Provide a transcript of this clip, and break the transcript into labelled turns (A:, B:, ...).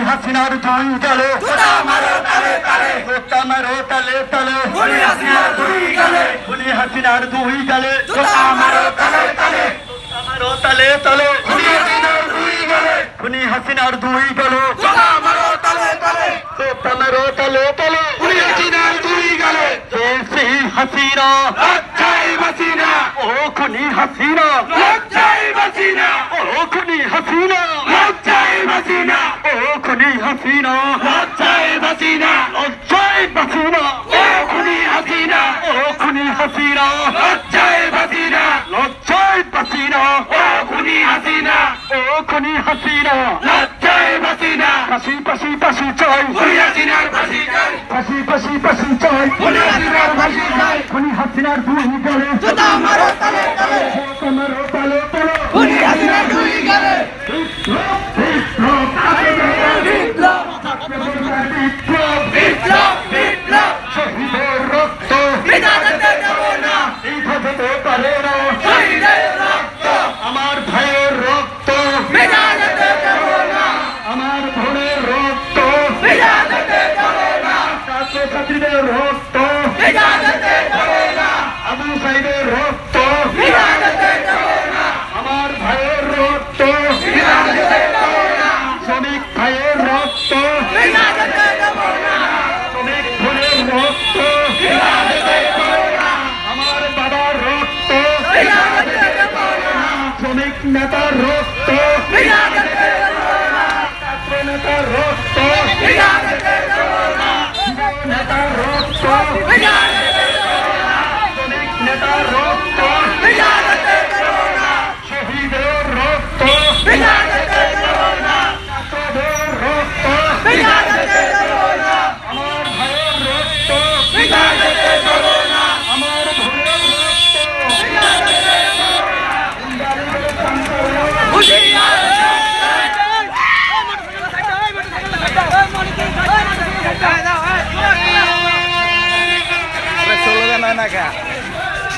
A: হাসিনার দুই গালে
B: জুতা মারো তালে তালে
A: জুতা মারো তালে তালে
B: খুনি হাসিনার দুই গালে
A: খুনি হাসিনার দুই গালে
B: জুতা মারো তালে তালে
A: জুতা মারো তালে তালে
B: খুনি হাসিনার দুই গালে
A: খুনি হাসিনার দুই গালে
B: জুতা মারো তালে তালে
A: জুতা মারো তালে তালে
B: খুনি হাসিনার দুই গালে
A: দেশি হাসিনা
B: লজ্জায় বাঁচি না
A: ও খুনি হাসিনা
B: লজ্জায় বাঁচি না
A: ও খুনি হাসিনা
B: লজ্জায় বাঁচি না
A: ও খুনি হাসিনা
B: লজ্জায় বাঁচি না
A: লজ্জায় বাসিনা
B: ও খুনি হাসিনা
A: ও খুনি হাসিনা
B: লজ্জায় বাঁচি না
A: লজ্জায় বাসিনা
B: ও খুনি হাসিনা
A: ও খুনি হাসিনা
B: লজ্জায় বাঁচি না
A: পাশি পাশি পাশি চাই
B: খুনি হাসিনার ফাঁসি চাই
A: পাশি পাশি পাশি চাই
B: খুনি হাসিনার ফাঁসি চাই
A: খুনি হাসিনার দুই গালে
B: জুতা মারো তালে তালে
A: জুতা মারো তালে তালে
B: খুনি হাসিনার দুই গালে
A: বিপ্লব বিপ্লব
B: বিপ্লব
A: বিপ্লব
B: বিপ্লব বিপ্লব
A: শহীদের রক্ত
B: বিনা যেতে দেব না
A: এইটা যেতে পারে না
B: শহীদের রক্ত
A: আমার ভাইয়ের রক্ত
B: বিনা যেতে দেব না
A: আমার বোনের রক্ত
B: বিনা যেতে দেব না
A: ছাত্রছাত্রীদের রক্ত
B: বিনা যেতে দেব না
A: আবু সাইদের রক্ত
B: বিনা যেতে দেব না
A: আমার ভাইয়ের রক্ত
B: বিনা যেতে দেব না
A: শ্রমিক ভাইয়ের রক্ত
B: বিনা যেতে দেব না
A: শ্রমিক বোনের রক্ত
B: বিনা যেতে দেব না
A: আমার বাবার রক্ত
B: বিনা যেতে দেব না
A: শ্রমিক নেতার রক্ত
B: বিনা যেতে দেব না
A: ছাত্র নেতার রক্ত
B: বিনা যেতে দেব না
A: নেতার রক্ত
B: বিনা যেতে দেব না
A: শ্রমিক নেতার রক্ত
B: বিনা যেতে দেব না
A: শহীদের রক্ত
B: বিনা যেতে দেব না
A: ছাত্রদের রক্ত
B: বিনা যেতে দেব না
A: আমার ভাইয়ের রক্ত
B: বিনা যেতে দেব না
A: আমার বোনের রক্ত
B: বিনা যেতে দেব না হুঁশিয়ার
C: চলে যায় না